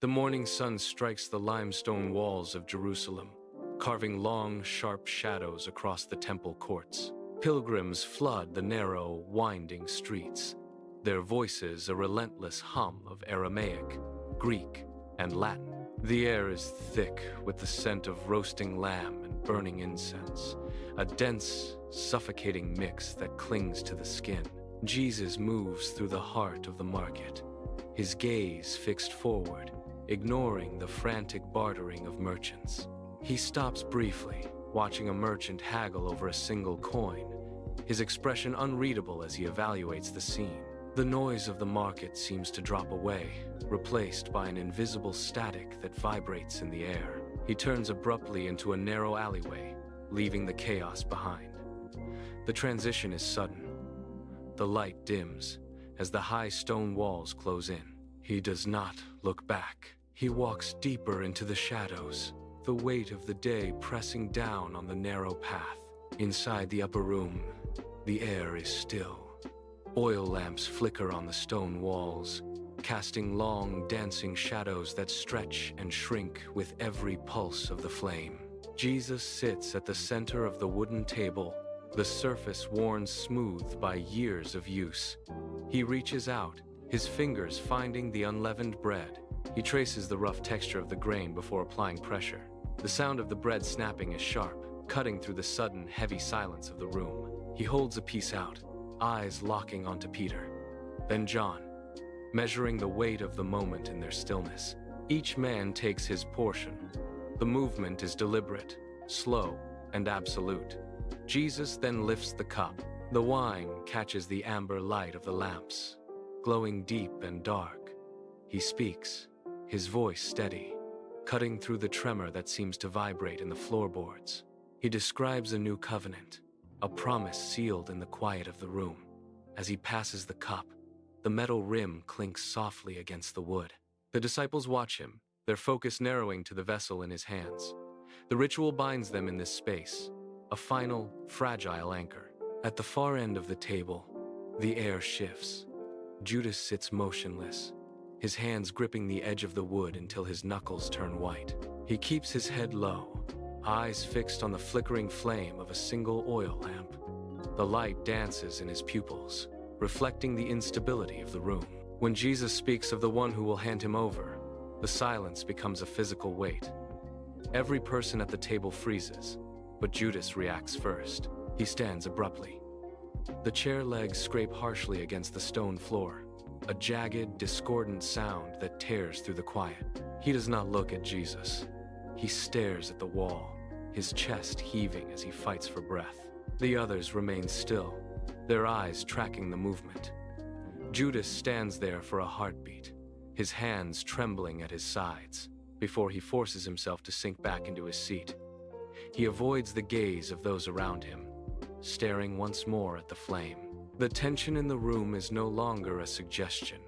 The morning sun strikes the limestone walls of Jerusalem, carving long, sharp shadows across the temple courts. Pilgrims flood the narrow, winding streets, their voices a relentless hum of Aramaic, Greek, and Latin. The air is thick with the scent of roasting lamb and burning incense, a dense, suffocating mix that clings to the skin. Jesus moves through the heart of the market, his gaze fixed forward, ignoring the frantic bartering of merchants. He stops briefly, watching a merchant haggle over a single coin, his expression unreadable as he evaluates the scene. The noise of the market seems to drop away, replaced by an invisible static that vibrates in the air. He turns abruptly into a narrow alleyway, leaving the chaos behind. The transition is sudden. The light dims as the high stone walls close in. He does not look back. He walks deeper into the shadows, the weight of the day pressing down on the narrow path. Inside the upper room, the air is still. Oil lamps flicker on the stone walls, casting long, dancing shadows that stretch and shrink with every pulse of the flame. Jesus sits at the center of the wooden table, the surface worn smooth by years of use. He reaches out, his fingers finding the unleavened bread. He traces the rough texture of the grain before applying pressure. The sound of the bread snapping is sharp, cutting through the sudden, heavy silence of the room. He holds a piece out, eyes locking onto Peter, then John, measuring the weight of the moment in their stillness. Each man takes his portion. The movement is deliberate, slow, and absolute. Jesus then lifts the cup. The wine catches the amber light of the lamps, glowing deep and dark. He speaks, his voice steady, cutting through the tremor that seems to vibrate in the floorboards. He describes a new covenant, a promise sealed in the quiet of the room. As he passes the cup, the metal rim clinks softly against the wood. The disciples watch him, their focus narrowing to the vessel in his hands. The ritual binds them in this space, a final, fragile anchor. At the far end of the table, the air shifts. Judas sits motionless, his hands gripping the edge of the wood until his knuckles turn white. He keeps his head low, eyes fixed on the flickering flame of a single oil lamp. The light dances in his pupils, reflecting the instability of the room. When Jesus speaks of the one who will hand him over, the silence becomes a physical weight. Every person at the table freezes, but Judas reacts first. He stands abruptly. The chair legs scrape harshly against the stone floor, a jagged, discordant sound that tears through the quiet. He does not look at Jesus. He stares at the wall, his chest heaving as he fights for breath. The others remain still, their eyes tracking the movement. Judas stands there for a heartbeat, his hands trembling at his sides, before he forces himself to sink back into his seat. He avoids the gaze of those around him, staring once more at the flame. The tension in the room is no longer a suggestion.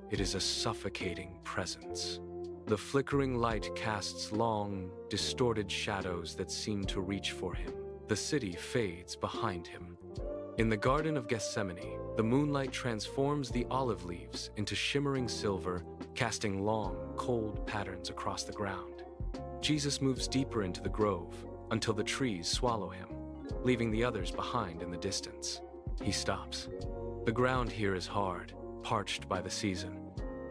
It is a suffocating presence. The flickering light casts long, distorted shadows that seem to reach for him. The city fades behind him. In the Garden of Gethsemane, the moonlight transforms the olive leaves into shimmering silver, casting long, cold patterns across the ground. Jesus moves deeper into the grove until the trees swallow him, leaving the others behind in the distance. He stops. The ground here is hard, parched by the season.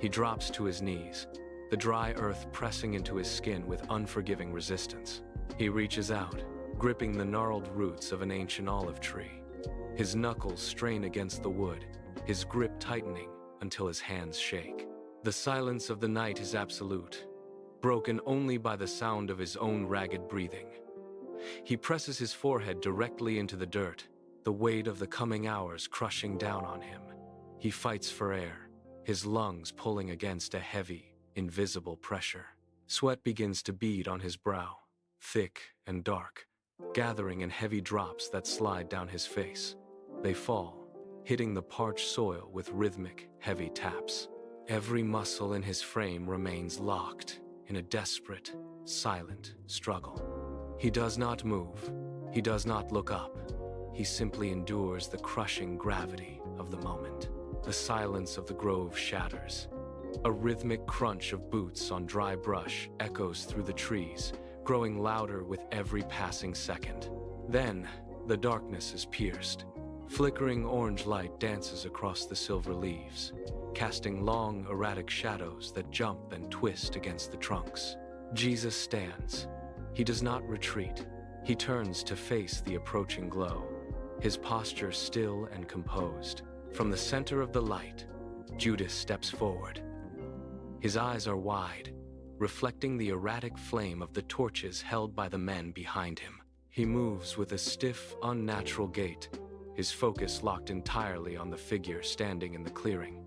He drops to his knees, the dry earth pressing into his skin with unforgiving resistance. He reaches out, gripping the gnarled roots of an ancient olive tree. His knuckles strain against the wood, his grip tightening until his hands shake. The silence of the night is absolute, broken only by the sound of his own ragged breathing. He presses his forehead directly into the dirt, the weight of the coming hours crushing down on him. He fights for air, his lungs pulling against a heavy, invisible pressure. Sweat begins to bead on his brow, thick and dark, gathering in heavy drops that slide down his face. They fall, hitting the parched soil with rhythmic, heavy taps. Every muscle in his frame remains locked in a desperate, silent struggle. He does not move. He does not look up. He simply endures the crushing gravity of the moment. The silence of the grove shatters, A rhythmic crunch of boots on dry brush echoes through the trees, growing louder with every passing second. Then, the darkness is pierced. Flickering orange light dances across the silver leaves, casting long, erratic shadows that jump and twist against the trunks. Jesus stands. He does not retreat. He turns to face the approaching glow, his posture still and composed. From the center of the light, Judas steps forward. His eyes are wide, reflecting the erratic flame of the torches held by the men behind him. He moves with a stiff, unnatural gait, his focus locked entirely on the figure standing in the clearing.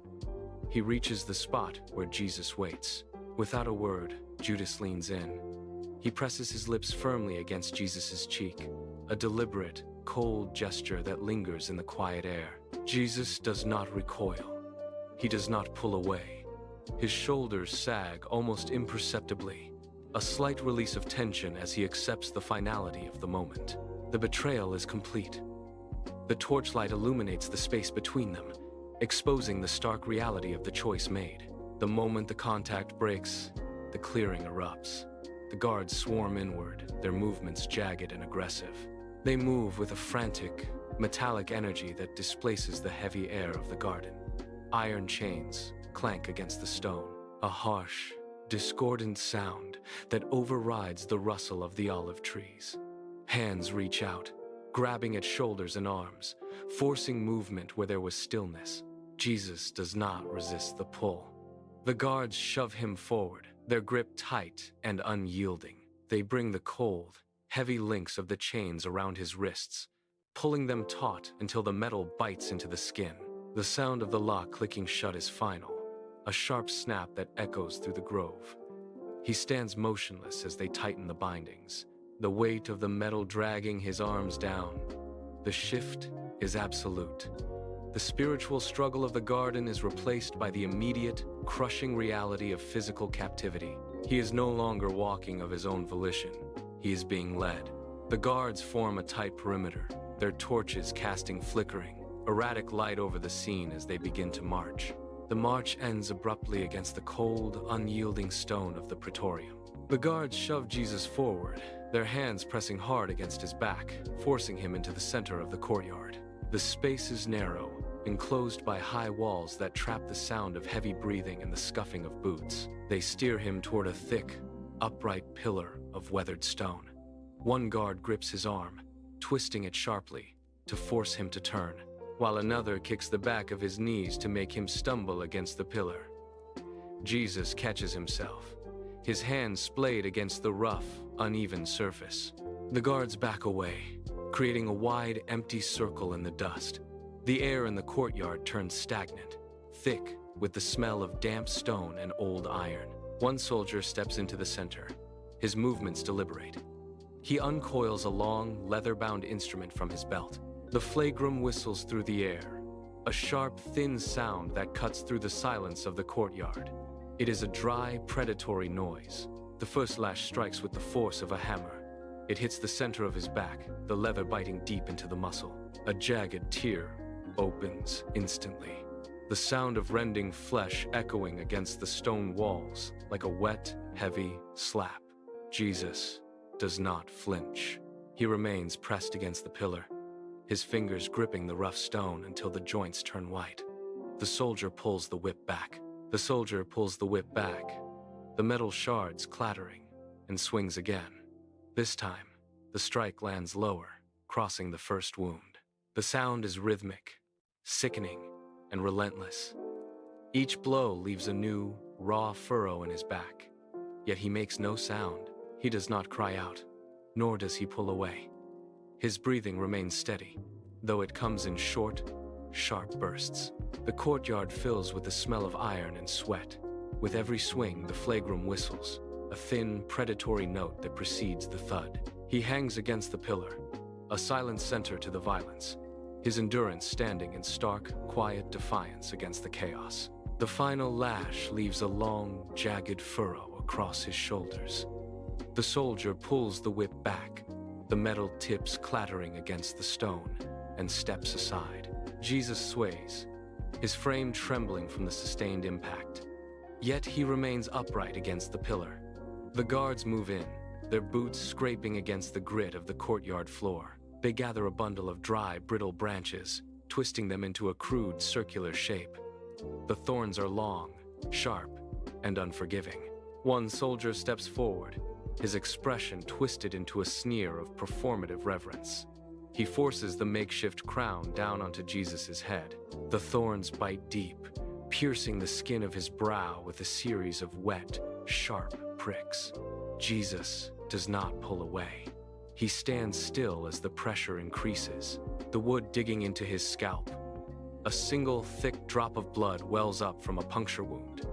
He reaches the spot where Jesus waits. Without a word, Judas leans in. He presses his lips firmly against Jesus' cheek, a deliberate, cold gesture that lingers in the quiet air. Jesus does not recoil. He does not pull away. His shoulders sag almost imperceptibly, a slight release of tension as he accepts the finality of the moment. The betrayal is complete. The torchlight illuminates the space between them, exposing the stark reality of the choice made. The moment the contact breaks, the clearing erupts. The guards swarm inward, their movements jagged and aggressive. They move with a frantic, metallic energy that displaces the heavy air of the garden. Iron chains clank against the stone, a harsh, discordant sound that overrides the rustle of the olive trees. Hands reach out, grabbing at shoulders and arms, forcing movement where there was stillness. Jesus does not resist the pull. The guards shove him forward, their grip tight and unyielding. They bring the cold, heavy links of the chains around his wrists, pulling them taut until the metal bites into the skin. The sound of the lock clicking shut is final, a sharp snap that echoes through the grove. He stands motionless as they tighten the bindings, the weight of the metal dragging his arms down. The shift is absolute. The spiritual struggle of the garden is replaced by the immediate, crushing reality of physical captivity. He is no longer walking of his own volition. He is being led. The guards form a tight perimeter, their torches casting flickering, erratic light over the scene as they begin to march. The march ends abruptly against the cold, unyielding stone of the praetorium. The guards shove Jesus forward, their hands pressing hard against his back, forcing him into the center of the courtyard. The space is narrow, enclosed by high walls that trap the sound of heavy breathing and the scuffing of boots. They steer him toward a thick, upright pillar of weathered stone. One guard grips his arm, twisting it sharply to force him to turn, while another kicks the back of his knees to make him stumble against the pillar. Jesus catches himself, his hands splayed against the rough, uneven surface. The guards back away, creating a wide, empty circle in the dust. The air in the courtyard turns stagnant, thick with the smell of damp stone and old iron. One soldier steps into the center, his movements deliberate. He uncoils a long, leather-bound instrument from his belt. The flagrum whistles through the air, a sharp, thin sound that cuts through the silence of the courtyard. It is a dry, predatory noise. The first lash strikes with the force of a hammer. It hits the center of his back, the leather biting deep into the muscle. A jagged tear opens instantly, the sound of rending flesh echoing against the stone walls like a wet, heavy slap. Jesus does not flinch. He remains pressed against the pillar, his fingers gripping the rough stone until the joints turn white. The soldier pulls the whip back. The soldier pulls the whip back, the metal shards clattering, and swings again. This time, the strike lands lower, crossing the first wound. The sound is rhythmic, sickening, and relentless. Each blow leaves a new, raw furrow in his back, yet he makes no sound. He does not cry out, nor does he pull away. His breathing remains steady, though it comes in short, sharp bursts. The courtyard fills with the smell of iron and sweat. With every swing, the flagrum whistles, a thin, predatory note that precedes the thud. He hangs against the pillar, a silent center to the violence, his endurance standing in stark, quiet defiance against the chaos. The final lash leaves a long, jagged furrow across his shoulders. The soldier pulls the whip back, the metal tips clattering against the stone, and steps aside. Jesus sways, his frame trembling from the sustained impact. Yet he remains upright against the pillar. The guards move in, their boots scraping against the grit of the courtyard floor. They gather a bundle of dry, brittle branches, twisting them into a crude, circular shape. The thorns are long, sharp, and unforgiving. One soldier steps forward, his expression twisted into a sneer of performative reverence. He forces the makeshift crown down onto Jesus' head. The thorns bite deep, piercing the skin of his brow with a series of wet, sharp pricks. Jesus does not pull away. He stands still as the pressure increases, the wood digging into his scalp. A single thick drop of blood wells up from a puncture wound.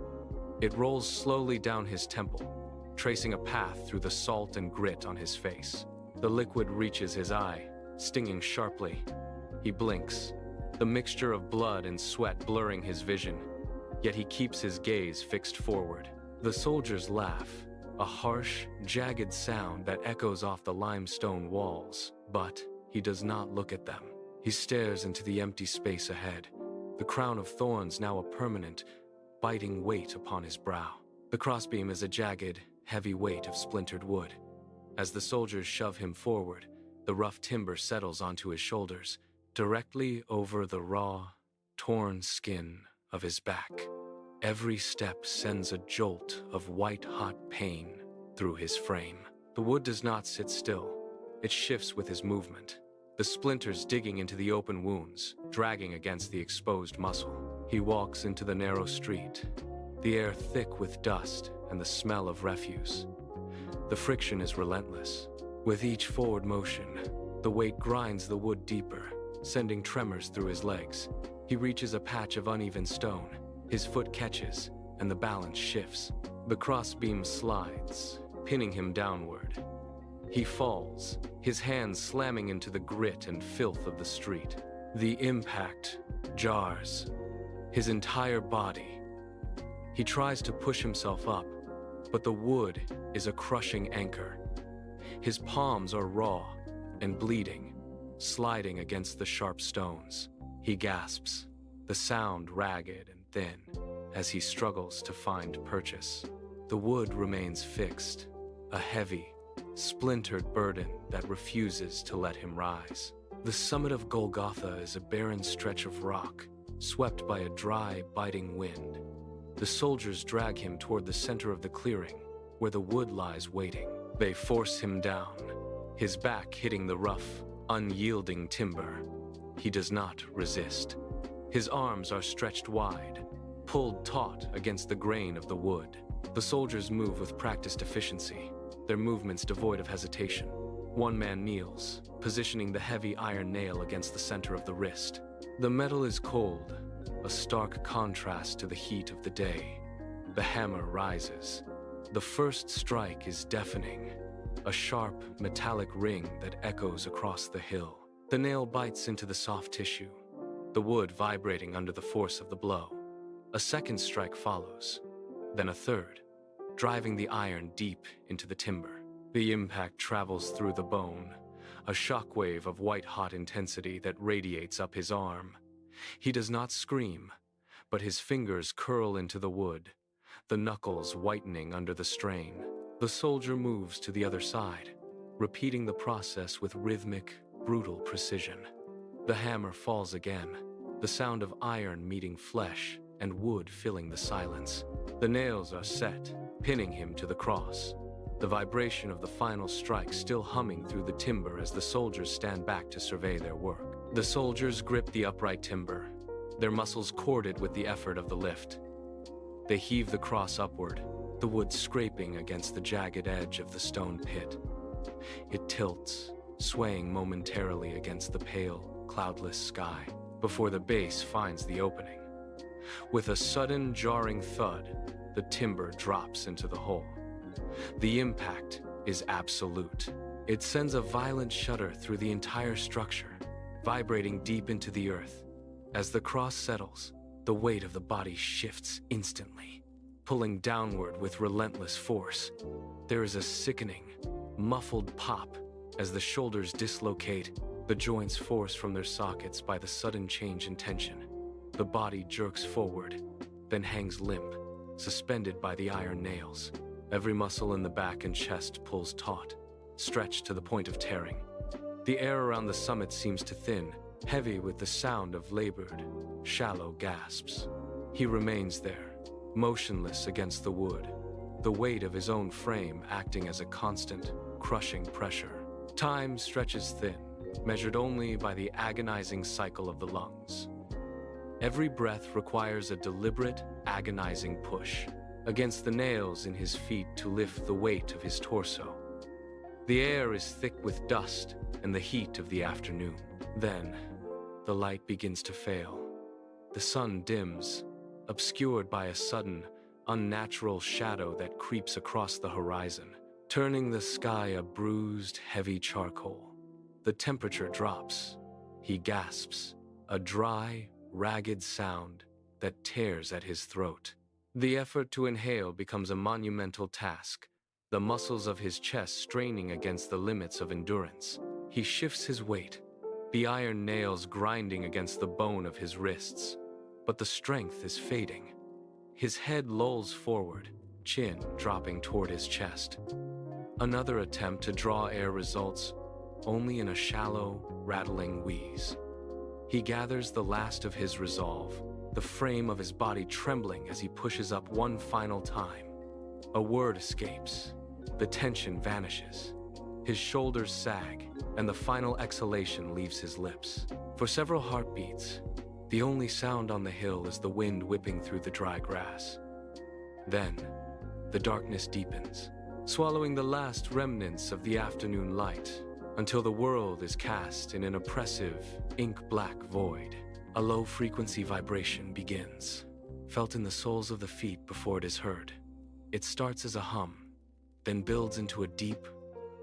It rolls slowly down his temple, tracing a path through the salt and grit on his face. The liquid reaches his eye, stinging sharply. He blinks, the mixture of blood and sweat blurring his vision, yet he keeps his gaze fixed forward. The soldiers laugh, a harsh, jagged sound that echoes off the limestone walls, but he does not look at them. He stares into the empty space ahead, the crown of thorns now a permanent, biting weight upon his brow. The crossbeam is a jagged, heavy weight of splintered wood. As the soldiers shove him forward, the rough timber settles onto his shoulders, directly over the raw, torn skin of his back. Every step sends a jolt of white-hot pain through his frame. The wood does not sit still. It shifts with his movement, the splinters digging into the open wounds, dragging against the exposed muscle. He walks into the narrow street, the air thick with dust and the smell of refuse. The friction is relentless. With each forward motion, the weight grinds the wood deeper, sending tremors through his legs. He reaches a patch of uneven stone. His foot catches, and the balance shifts. The crossbeam slides, pinning him downward. He falls, his hands slamming into the grit and filth of the street. The impact jars his entire body. He tries to push himself up, but the wood is a crushing anchor. His palms are raw and bleeding, sliding against the sharp stones. He gasps, the sound ragged and thin, as he struggles to find purchase. The wood remains fixed, a heavy, splintered burden that refuses to let him rise. The summit of Golgotha is a barren stretch of rock, swept by a dry, biting wind. The soldiers drag him toward the center of the clearing, where the wood lies waiting. They force him down, his back hitting the rough, unyielding timber. He does not resist. His arms are stretched wide, pulled taut against the grain of the wood. The soldiers move with practiced efficiency, their movements devoid of hesitation. One man kneels, positioning the heavy iron nail against the center of the wrist. The metal is cold, a stark contrast to the heat of the day. The hammer rises. The first strike is deafening, a sharp, metallic ring that echoes across the hill. The nail bites into the soft tissue, the wood vibrating under the force of the blow. A second strike follows, then a third, driving the iron deep into the timber. The impact travels through the bone, a shockwave of white-hot intensity that radiates up his arm. He does not scream, but his fingers curl into the wood, the knuckles whitening under the strain. The soldier moves to the other side, repeating the process with rhythmic, brutal precision. The hammer falls again, the sound of iron meeting flesh and wood filling the silence. The nails are set, pinning him to the cross, the vibration of the final strike still humming through the timber as the soldiers stand back to survey their work. The soldiers grip the upright timber, their muscles corded with the effort of the lift. They heave the cross upward, the wood scraping against the jagged edge of the stone pit. It tilts, swaying momentarily against the pale, cloudless sky, before the base finds the opening. With a sudden, jarring thud, the timber drops into the hole. The impact is absolute. It sends a violent shudder through the entire structure, vibrating deep into the earth. As the cross settles, the weight of the body shifts instantly, pulling downward with relentless force. There is a sickening, muffled pop as the shoulders dislocate, the joints forced from their sockets by the sudden change in tension. The body jerks forward, then hangs limp, suspended by the iron nails. Every muscle in the back and chest pulls taut, stretched to the point of tearing. The air around the summit seems to thin, heavy with the sound of labored, shallow gasps. He remains there, motionless against the wood, the weight of his own frame acting as a constant, crushing pressure. Time stretches thin, measured only by the agonizing cycle of the lungs. Every breath requires a deliberate, agonizing push against the nails in his feet to lift the weight of his torso. The air is thick with dust and the heat of the afternoon. Then, the light begins to fail. The sun dims, obscured by a sudden, unnatural shadow that creeps across the horizon, turning the sky a bruised, heavy charcoal. The temperature drops. He gasps, a dry, ragged sound that tears at his throat. The effort to inhale becomes a monumental task, the muscles of his chest straining against the limits of endurance. He shifts his weight, the iron nails grinding against the bone of his wrists. But the strength is fading. His head lolls forward, chin dropping toward his chest. Another attempt to draw air results only in a shallow, rattling wheeze. He gathers the last of his resolve, the frame of his body trembling as he pushes up one final time. A word escapes. The tension vanishes. His shoulders sag, and the final exhalation leaves his lips. For several heartbeats, the only sound on the hill is the wind whipping through the dry grass. Then, the darkness deepens, swallowing the last remnants of the afternoon light, until the world is cast in an oppressive, ink-black void. A low-frequency vibration begins, felt in the soles of the feet before it is heard. It starts as a hum, then builds into a deep,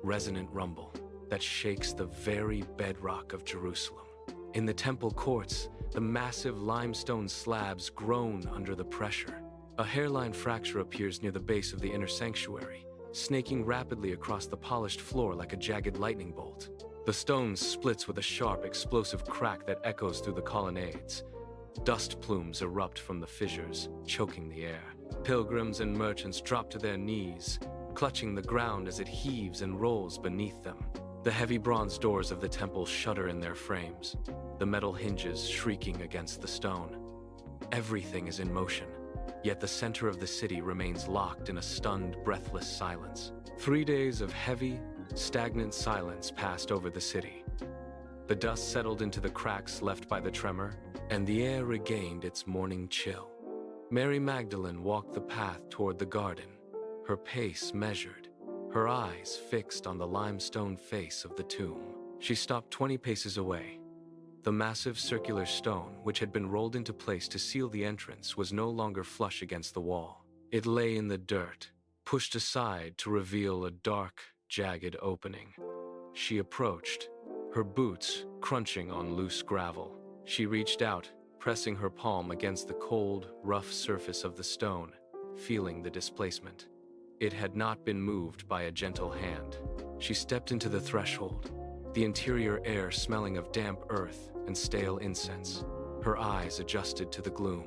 resonant rumble that shakes the very bedrock of Jerusalem. In the temple courts, the massive limestone slabs groan under the pressure. A hairline fracture appears near the base of the inner sanctuary, snaking rapidly across the polished floor like a jagged lightning bolt. The stone splits with a sharp, explosive crack that echoes through the colonnades. Dust plumes erupt from the fissures, choking the air. Pilgrims and merchants drop to their knees, clutching the ground as it heaves and rolls beneath them. The heavy bronze doors of the temple shudder in their frames, the metal hinges shrieking against the stone. Everything is in motion, yet the center of the city remains locked in a stunned, breathless silence. 3 days of heavy, stagnant silence passed over the city. The dust settled into the cracks left by the tremor, and the air regained its morning chill. Mary Magdalene walked the path toward the garden, her pace measured, her eyes fixed on the limestone face of the tomb. She stopped 20 paces away. The massive circular stone, which had been rolled into place to seal the entrance, was no longer flush against the wall. It lay in the dirt, pushed aside to reveal a dark, jagged opening. She approached, her boots crunching on loose gravel. She reached out, pressing her palm against the cold, rough surface of the stone, feeling the displacement. It had not been moved by a gentle hand. She stepped into the threshold, the interior air smelling of damp earth and stale incense. Her eyes adjusted to the gloom.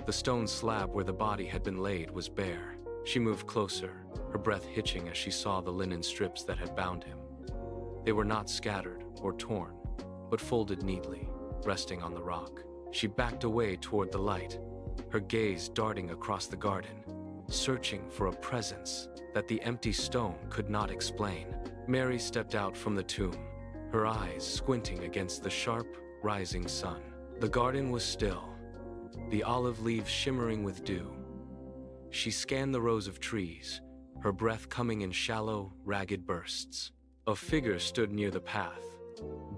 The stone slab where the body had been laid was bare. She moved closer, her breath hitching as she saw the linen strips that had bound him. They were not scattered or torn, but folded neatly, resting on the rock. She backed away toward the light, her gaze darting across the garden, searching for a presence that the empty stone could not explain. Mary stepped out from the tomb, her eyes squinting against the sharp, rising sun. The garden was still, the olive leaves shimmering with dew. She scanned the rows of trees, her breath coming in shallow, ragged bursts. A figure stood near the path,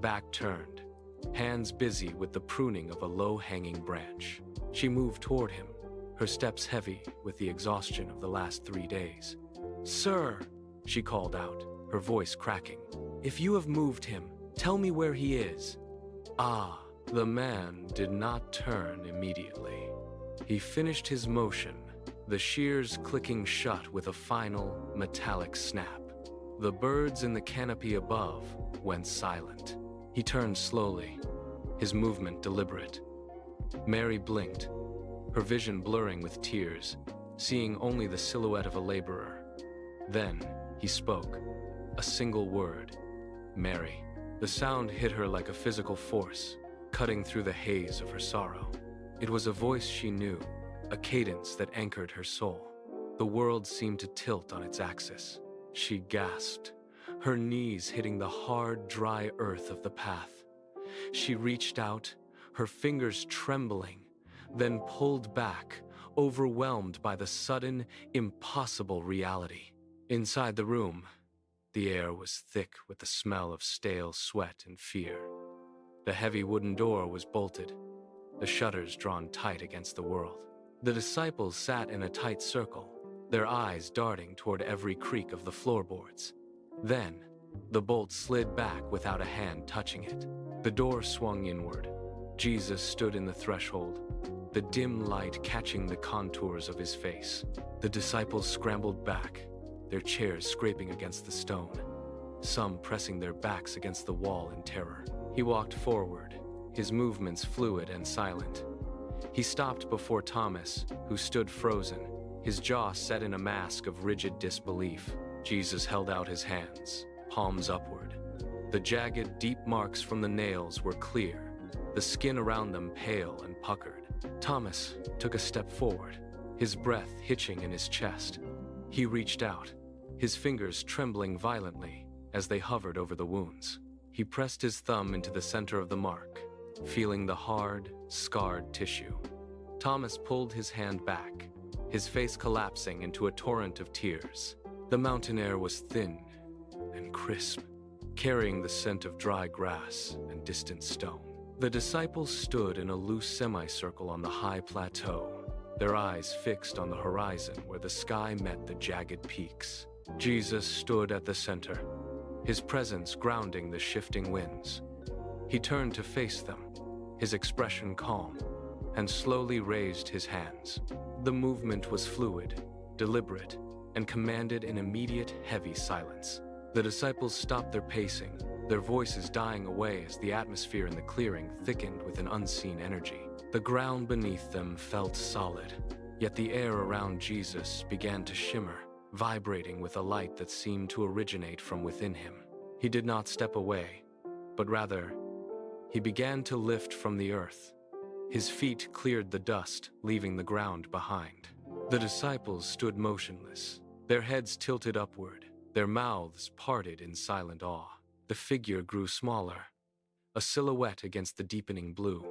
back turned, hands busy with the pruning of a low-hanging branch. She moved toward him, her steps heavy with the exhaustion of the last 3 days. "Sir," she called out, her voice cracking, "if you have moved him, tell me where he is." Ah, the man did not turn immediately. He finished his motion, the shears clicking shut with a final, metallic snap. The birds in the canopy above went silent. He turned slowly, his movement deliberate. Mary blinked, her vision blurring with tears, seeing only the silhouette of a laborer. Then he spoke, a single word, "Mary." The sound hit her like a physical force, cutting through the haze of her sorrow. It was a voice she knew, a cadence that anchored her soul. The world seemed to tilt on its axis. She gasped, her knees hitting the hard, dry earth of the path. She reached out, her fingers trembling, then pulled back, overwhelmed by the sudden, impossible reality. Inside the room, the air was thick with the smell of stale sweat and fear. The heavy wooden door was bolted, the shutters drawn tight against the world. The disciples sat in a tight circle, their eyes darting toward every creak of the floorboards. Then, the bolt slid back without a hand touching it. The door swung inward. Jesus stood in the threshold, the dim light catching the contours of his face. The disciples scrambled back, their chairs scraping against the stone, some pressing their backs against the wall in terror. He walked forward, his movements fluid and silent. He stopped before Thomas, who stood frozen, his jaw set in a mask of rigid disbelief. Jesus held out his hands, palms upward. The jagged, deep marks from the nails were clear, the skin around them pale and puckered. Thomas took a step forward, his breath hitching in his chest. He reached out, his fingers trembling violently as they hovered over the wounds. He pressed his thumb into the center of the mark, feeling the hard, scarred tissue. Thomas pulled his hand back, his face collapsing into a torrent of tears. The mountain air was thin and crisp, carrying the scent of dry grass and distant stone. The disciples stood in a loose semicircle on the high plateau, their eyes fixed on the horizon where the sky met the jagged peaks. Jesus stood at the center, his presence grounding the shifting winds. He turned to face them, his expression calm, and slowly raised his hands. The movement was fluid, deliberate, and commanded an immediate, heavy silence. The disciples stopped their pacing, their voices dying away as the atmosphere in the clearing thickened with an unseen energy. The ground beneath them felt solid, yet the air around Jesus began to shimmer, vibrating with a light that seemed to originate from within him. He did not step away, but rather, he began to lift from the earth. His feet cleared the dust, leaving the ground behind. The disciples stood motionless, their heads tilted upward, their mouths parted in silent awe. The figure grew smaller, a silhouette against the deepening blue.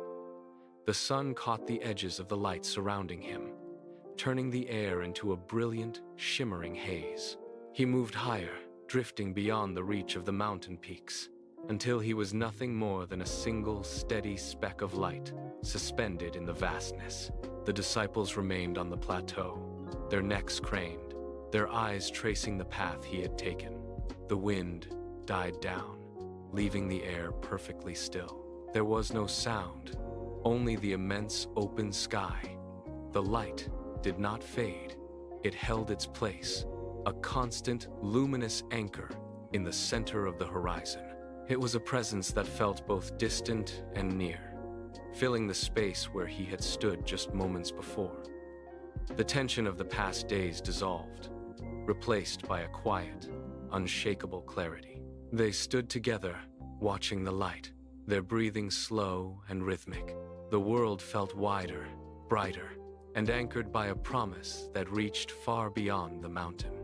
The sun caught the edges of the light surrounding him, turning the air into a brilliant, shimmering haze. He moved higher, drifting beyond the reach of the mountain peaks, until he was nothing more than a single, steady speck of light, suspended in the vastness. The disciples remained on the plateau, their necks craned, their eyes tracing the path he had taken. The wind died down, leaving the air perfectly still. There was no sound, only the immense open sky. The light did not fade. It held its place, a constant, luminous anchor in the center of the horizon. It was a presence that felt both distant and near, filling the space where he had stood just moments before. The tension of the past days dissolved, replaced by a quiet, unshakable clarity. They stood together, watching the light, their breathing slow and rhythmic. The world felt wider, brighter, and anchored by a promise that reached far beyond the mountain.